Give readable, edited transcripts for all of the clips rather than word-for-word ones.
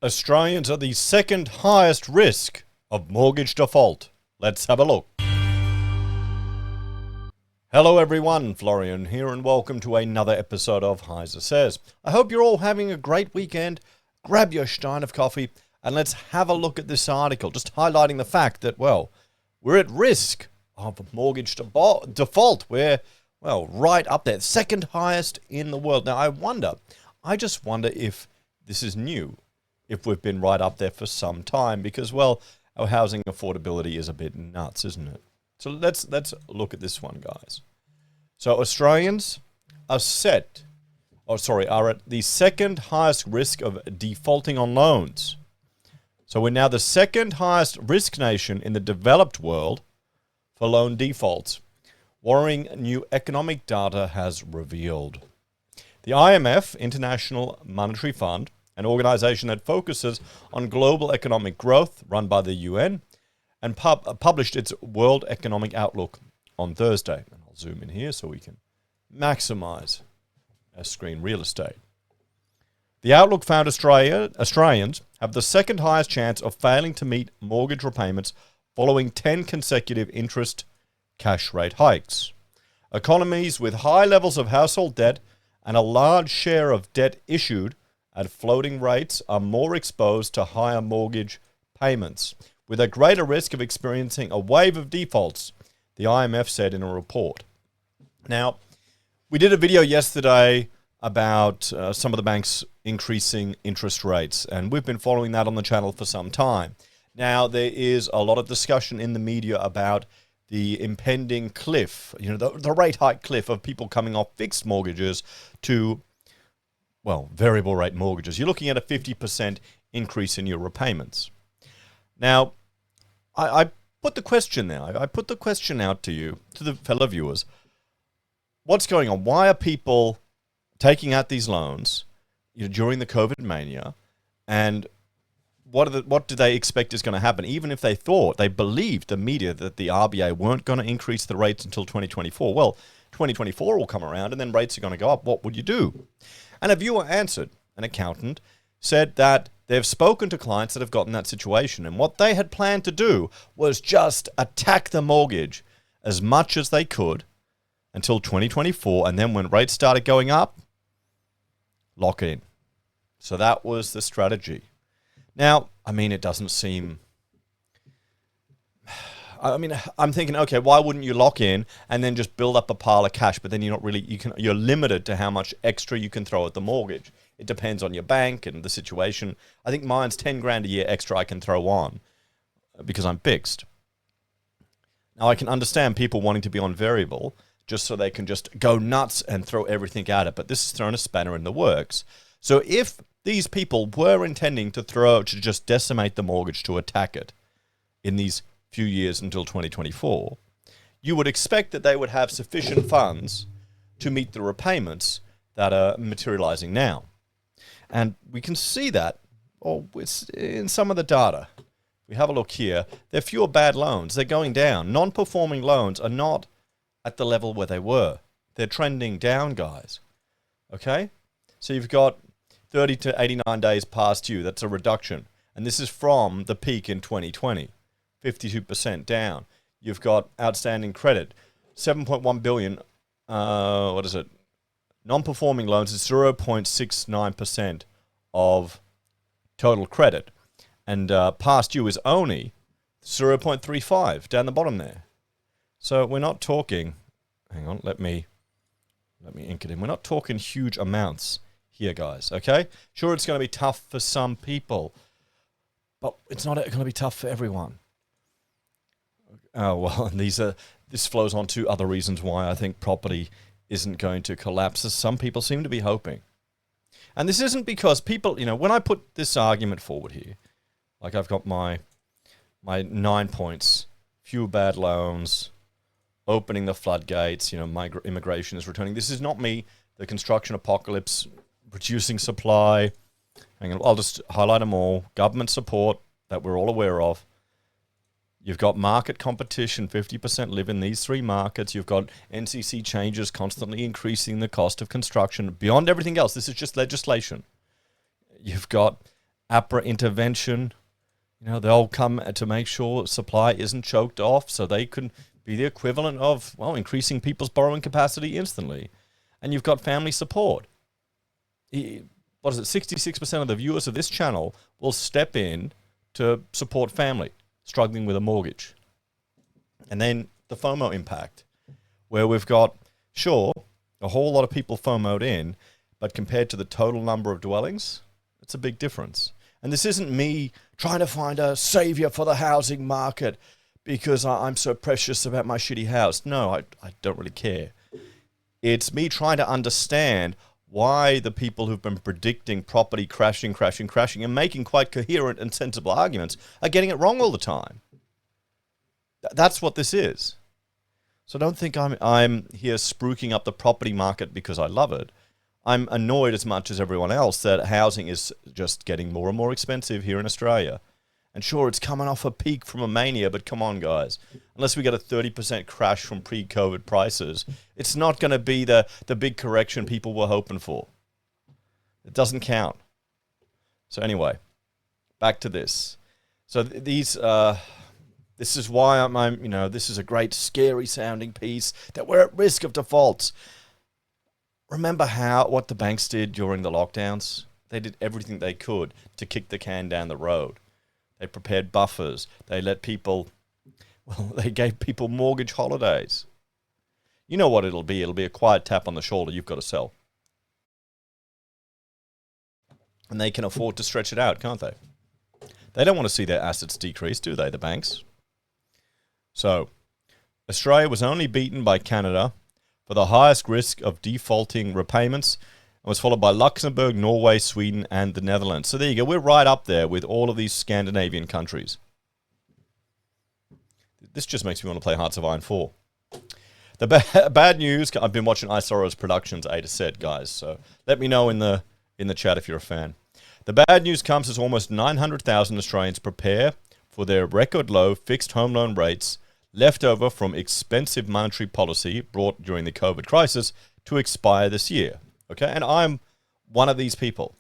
Australians are the second highest risk of mortgage default. Let's have a look. Hello everyone, Florian here and welcome to another episode of HeiseSays. I hope you're all having a great weekend. Grab your stein of coffee and let's have a look at this article, just highlighting the fact that, well, we're at risk of mortgage default. We're, well, right up there, second highest in the world. Now, I just wonder if this is new, if we've been right up there for some time, because, well, our housing affordability is a bit nuts, isn't it? So let's look at this one, guys. So Australians are at the second highest risk of defaulting on loans. So we're now the second highest risk nation in the developed world for loan defaults, worrying new economic data has revealed. The IMF, International Monetary Fund, an organization that focuses on global economic growth run by the UN, and published its World Economic Outlook on Thursday. And I'll zoom in here so we can maximize our screen real estate. The Outlook found Australians have the second highest chance of failing to meet mortgage repayments following 10 consecutive interest cash rate hikes. Economies with high levels of household debt and a large share of debt issued at floating rates are more exposed to higher mortgage payments, with a greater risk of experiencing a wave of defaults, the IMF said in a report. Now, we did a video yesterday about some of the banks increasing interest rates, and we've been following that on the channel for some time. Now, there is a lot of discussion in the media about the impending cliff, the rate hike cliff of people coming off fixed mortgages to, well, variable rate mortgages. You're looking at a 50% increase in your repayments. Now, I put the question now. I put the question out to you, to the fellow viewers. What's going on? Why are people taking out these loans during the COVID mania? And what do they expect is going to happen? Even if they believed the media that the RBA weren't going to increase the rates until 2024. Well, 2024 will come around and then rates are going to go up. What would you do? And a viewer answered, an accountant, said that they've spoken to clients that have gotten that situation. And what they had planned to do was just attack the mortgage as much as they could until 2024. And then when rates started going up, lock in. So that was the strategy. Now, it doesn't seem... I'm thinking, okay, why wouldn't you lock in and then just build up a pile of cash? But then you're limited to how much extra you can throw at the mortgage. It depends on your bank and the situation. I think mine's 10 grand a year extra I can throw on because I'm fixed. Now, I can understand people wanting to be on variable just so they can just go nuts and throw everything at it. But this has thrown a spanner in the works. So if these people were intending to just decimate the mortgage to attack it in these few years until 2024, you would expect that they would have sufficient funds to meet the repayments that are materializing now. And we can see that it's in some of the data. We have a look here. There are fewer bad loans. They're going down. Non-performing loans are not at the level where they were. They're trending down, guys. Okay? So you've got 30 to 89 days past due. That's a reduction. And this is from the peak in 2020. 52% down. You've got outstanding credit, 7.1 billion. Non-performing loans is 0.69% of total credit, and past due is only 0.35 down the bottom there. So we're not talking. Hang on, let me ink it in. We're not talking huge amounts here, guys. Okay, sure, it's going to be tough for some people, but it's not going to be tough for everyone. Oh, well, and this flows on to other reasons why I think property isn't going to collapse, as some people seem to be hoping. And this isn't because people, when I put this argument forward here, like I've got my 9 points, few bad loans, opening the floodgates, immigration is returning. This is not me, the construction apocalypse, reducing supply. Hang on, I'll just highlight them all. Government support that we're all aware of. You've got market competition, 50% live in these three markets. You've got NCC changes constantly increasing the cost of construction. Beyond everything else, this is just legislation. You've got APRA intervention. They'll come to make sure supply isn't choked off so they can be the equivalent of, increasing people's borrowing capacity instantly. And you've got family support. What is it? 66% of the viewers of this channel will step in to support family struggling with a mortgage. And then the FOMO impact, where we've got, sure, a whole lot of people FOMO'd in, but compared to the total number of dwellings, it's a big difference. And this isn't me trying to find a savior for the housing market because I'm so precious about my shitty house. No, I don't really care. It's me trying to understand why the people who've been predicting property crashing and making quite coherent and sensible arguments are getting it wrong all the time. That's what this is. So don't think I'm here spruiking up the property market because I love it. I'm annoyed as much as everyone else that housing is just getting more and more expensive here in Australia. And sure, it's coming off a peak from a mania, but come on, guys. Unless we get a 30% crash from pre-COVID prices, it's not going to be the big correction people were hoping for. It doesn't count. So anyway, back to this. So this is why this is a great scary sounding piece, that we're at risk of defaults. Remember what the banks did during the lockdowns? They did everything they could to kick the can down the road. They prepared buffers. They let people, they gave people mortgage holidays. You know what it'll be. It'll be a quiet tap on the shoulder. You've got to sell. And they can afford to stretch it out, can't they? They don't want to see their assets decrease, do they, the banks? So, Australia was only beaten by Canada for the highest risk of defaulting repayments, and was followed by Luxembourg, Norway, Sweden, and the Netherlands. So there you go. We're right up there with all of these Scandinavian countries. This just makes me want to play Hearts of Iron 4. The bad news, I've been watching Isoro's productions A to Z, guys, so let me know in the chat if you're a fan. The bad news comes as almost 900,000 Australians prepare for their record low fixed home loan rates left over from expensive monetary policy brought during the COVID crisis to expire this year. Okay, and I'm one of these people.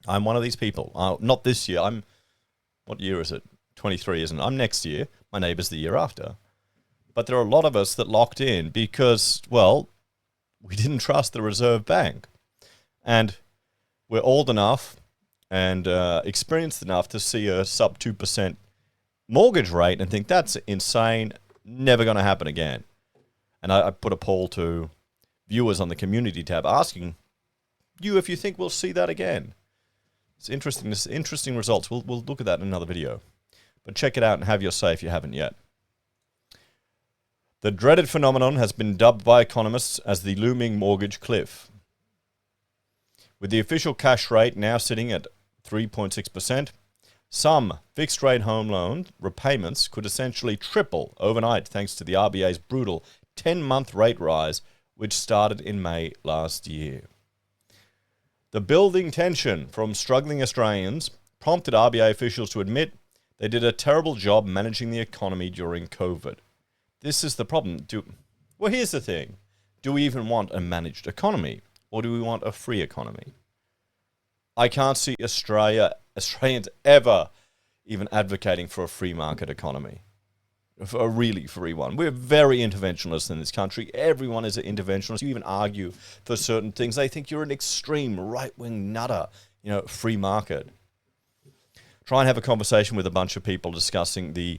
Not this year. What year is it? 23, isn't it? I'm next year. My neighbour's the year after. But there are a lot of us that locked in because, we didn't trust the Reserve Bank. And we're old enough and experienced enough to see a sub 2% mortgage rate and think that's insane, never going to happen again. And I put a poll to viewers on the community tab asking you if you think we'll see that again. It's interesting. This interesting results. We'll look at that in another video. But check it out and have your say if you haven't yet. The dreaded phenomenon has been dubbed by economists as the looming mortgage cliff. With the official cash rate now sitting at 3.6%, some fixed-rate home loan repayments could essentially triple overnight thanks to the RBA's brutal 10-month rate rise, which started in May last year. The building tension from struggling Australians prompted RBA officials to admit they did a terrible job managing the economy during COVID. This is the problem. Here's the thing. Do we even want a managed economy, or do we want a free economy? I can't see Australians ever even advocating for a free market economy, for a really free one. We're very interventionist in this country. Everyone is an interventionist. You even argue for certain things. They think you're an extreme right-wing nutter, free market. Try and have a conversation with a bunch of people discussing the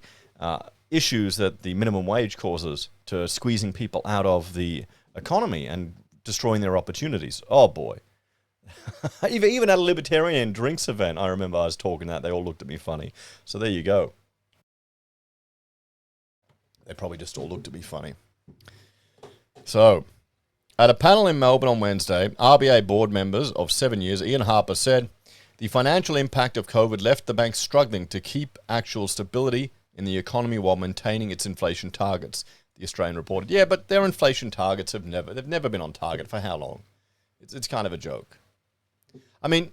issues that the minimum wage causes to squeezing people out of the economy and destroying their opportunities. Oh, boy. Even at a libertarian drinks event, I remember I was talking that. They all looked at me funny. So there you go. They probably just all looked at me funny. So, at a panel in Melbourne on Wednesday, RBA board members of 7 years, Ian Harper, said the financial impact of COVID left the bank struggling to keep actual stability in the economy while maintaining its inflation targets. The Australian reported, yeah, but their inflation targets they've never been on target for how long? It's kind of a joke. I mean,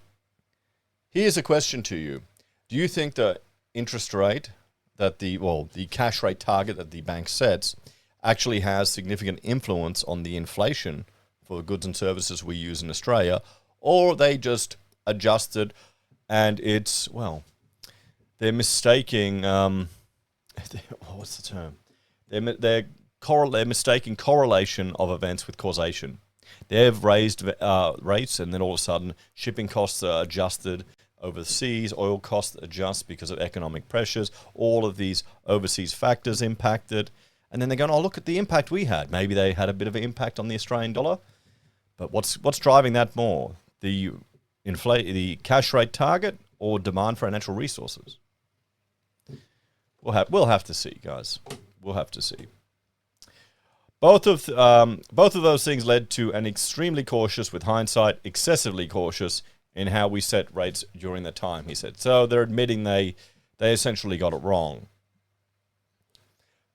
here's a question to you. Do you think the interest rate that the cash rate target that the bank sets actually has significant influence on the inflation for the goods and services we use in Australia, or they just adjusted And it's, well, they're mistaking, what's the term? They're mistaking correlation of events with causation. They've raised rates, and then all of a sudden shipping costs are adjusted overseas, oil costs adjust because of economic pressures, all of these overseas factors impacted, and then they're going, oh, look at the impact we had. Maybe they had a bit of an impact on the Australian dollar, but what's driving that more? The cash rate target or demand for our natural resources? We'll have to see, guys. We'll have to see. Both of those things led to an extremely cautious, with hindsight, excessively cautious in how we set rates during the time, he said. So they're admitting they essentially got it wrong.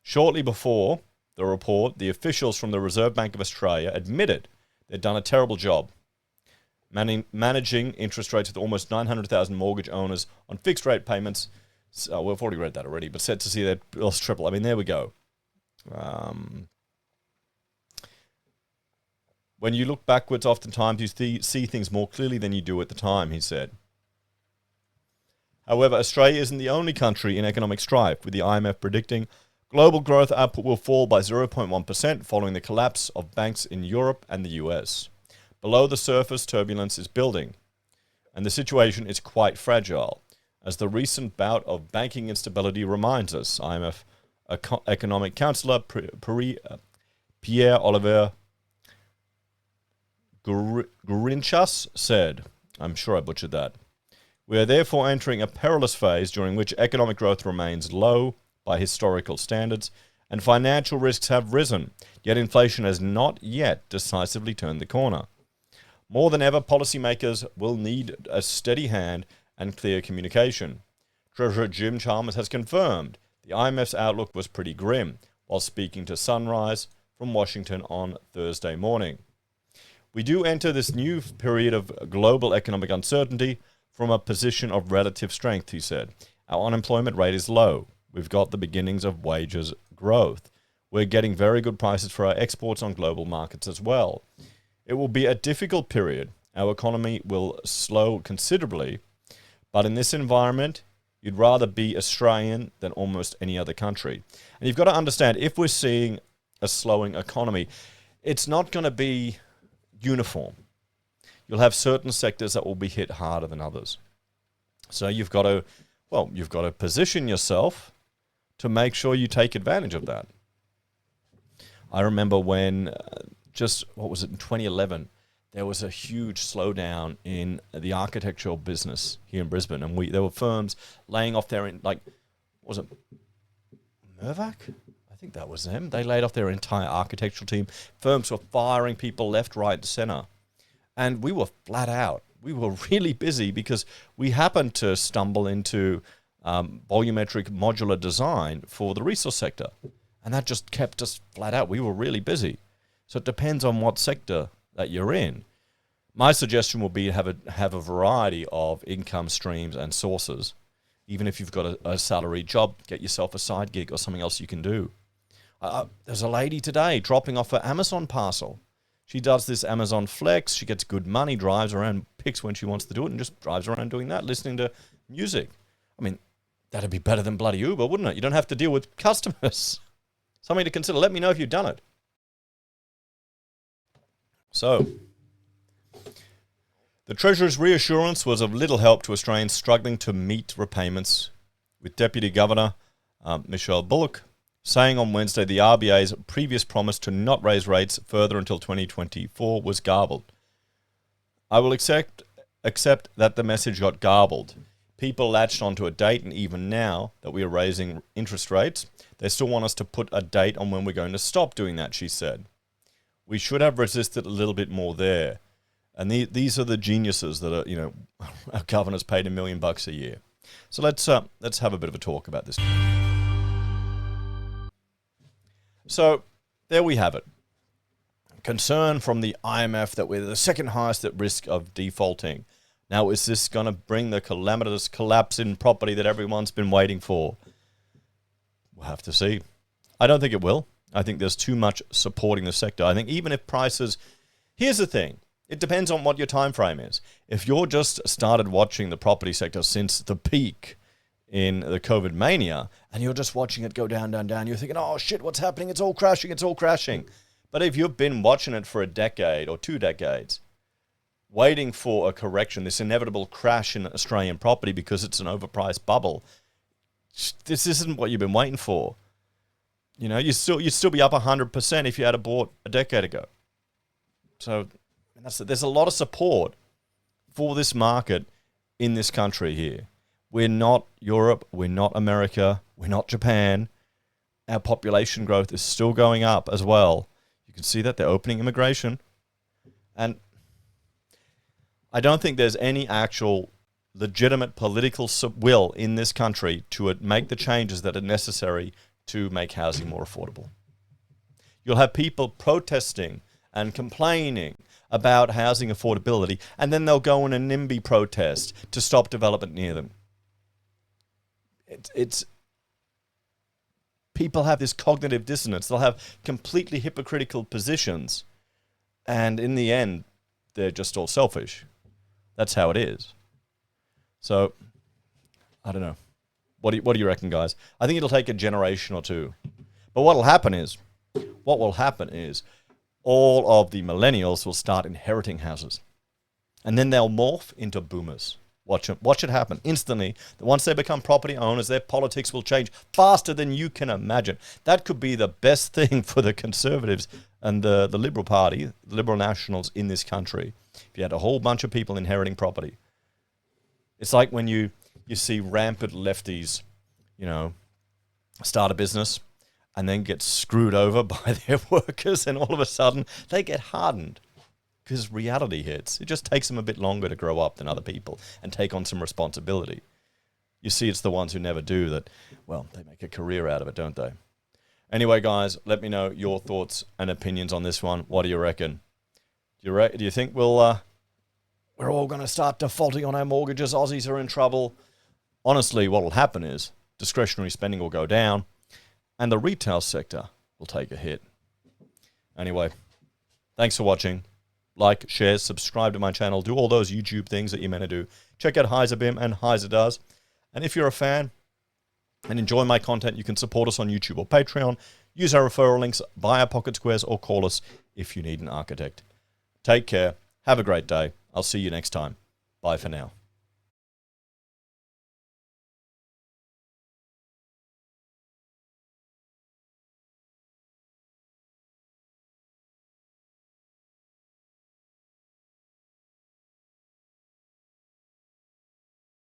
Shortly before the report, the officials from the Reserve Bank of Australia admitted they'd done a terrible job managing interest rates with almost 900,000 mortgage owners on fixed rate payments. So we've already read that already, but set to see their bills triple. I mean, there we go. When you look backwards, oftentimes you see things more clearly than you do at the time, he said. However, Australia isn't the only country in economic strife, with the IMF predicting global growth output will fall by 0.1% following the collapse of banks in Europe and the US. Below the surface, turbulence is building, and the situation is quite fragile, as the recent bout of banking instability reminds us, IMF economic counsellor Pierre-Olivier Gourinchas said. I'm sure I butchered that. We are therefore entering a perilous phase during which economic growth remains low by historical standards and financial risks have risen, yet inflation has not yet decisively turned the corner. More than ever, policymakers will need a steady hand and clear communication. Treasurer Jim Chalmers has confirmed the IMF's outlook was pretty grim while speaking to Sunrise from Washington on Thursday morning. We do enter this new period of global economic uncertainty from a position of relative strength, he said. Our unemployment rate is low. We've got the beginnings of wages growth. We're getting very good prices for our exports on global markets as well. It will be a difficult period. Our economy will slow considerably, but in this environment, you'd rather be Australian than almost any other country. And you've got to understand, if we're seeing a slowing economy, it's not going to be uniform. You'll have certain sectors that will be hit harder than others. So you've got to position yourself to make sure you take advantage of that. I remember when, in 2011, there was a huge slowdown in the architectural business here in Brisbane, and there were firms laying off their, was it Mirvac? I think that was them. They laid off their entire architectural team. Firms were firing people left, right, and center. And we were flat out. We were really busy because we happened to stumble into volumetric modular design for the resource sector. And that just kept us flat out. We were really busy. So it depends on what sector that you're in. My suggestion would be to have a variety of income streams and sources. Even if you've got a salary job, get yourself a side gig or something else you can do. There's a lady today dropping off her Amazon parcel. She does this Amazon Flex. She gets good money, drives around, picks when she wants to do it, and just drives around doing that, listening to music. I mean, that'd be better than bloody Uber, wouldn't it? You don't have to deal with customers. Something to consider. Let me know if you've done it. So, the Treasurer's reassurance was of little help to Australians struggling to meet repayments, with Deputy Governor Michelle Bullock saying on Wednesday the RBA's previous promise to not raise rates further until 2024 was garbled. I will accept that the message got garbled. People latched onto a date, and even now that we are raising interest rates, they still want us to put a date on when we're going to stop doing that, she said. We should have resisted a little bit more there. And these are the geniuses that are, our governor's paid $1 million a year. So let's have a bit of a talk about this. So there we have it. Concern from the IMF that we're the second highest at risk of defaulting. Now, is this going to bring the calamitous collapse in property that everyone's been waiting for? We'll have to see. I don't think it will. I think there's too much supporting the sector. I think even if prices... Here's the thing. It depends on what your time frame is. if you're just started watching the property sector since the peak in the COVID mania, and you're just watching it go down, down, down, you're thinking, oh shit, what's happening? It's all crashing, it's all crashing. But if you've been watching it for a decade or 2 decades, waiting for a correction, this inevitable crash in Australian property because it's an overpriced bubble, this isn't what you've been waiting for. You know, you'd still be up 100% if you had bought a decade ago. So there's a lot of support for this market in this country here. We're not Europe, we're not America, we're not Japan. Our population growth is still going up as well. You can see that they're opening immigration. And I don't think there's any actual legitimate political will in this country to make the changes that are necessary to make housing more affordable. You'll have people protesting and complaining about housing affordability, and then they'll go on a NIMBY protest to stop development near them. It's people have this cognitive dissonance. They'll have completely hypocritical positions, and in the end, they're just all selfish. That's how it is. So, I don't know. What do you reckon, guys? I think it'll take a generation or two. But what will happen is all of the millennials will start inheriting houses. And then they'll morph into boomers. Watch it happen instantly. Once they become property owners, their politics will change faster than you can imagine. That could be the best thing for the Conservatives and the Liberal Party, Liberal Nationals in this country. If you had a whole bunch of people inheriting property. It's like when you see rampant lefties, you know, start a business and then get screwed over by their workers, and all of a sudden they get hardened because reality hits. It just takes them a bit longer to grow up than other people and take on some responsibility. You see, it's the ones who never do that, well, they make a career out of it, don't they? Anyway, guys, let me know your thoughts and opinions on this one. What do you reckon? Do you think we're all going to start defaulting on our mortgages? Aussies are in trouble. Honestly, what will happen is discretionary spending will go down and the retail sector will take a hit. Anyway, thanks for watching. Like, share, subscribe to my channel. Do all those YouTube things that you're meant to do. Check out HeiseBim and Heise Does. And if you're a fan and enjoy my content, you can support us on YouTube or Patreon. Use our referral links, buy our pocket squares, or call us if you need an architect. Take care. Have a great day. I'll see you next time. Bye for now.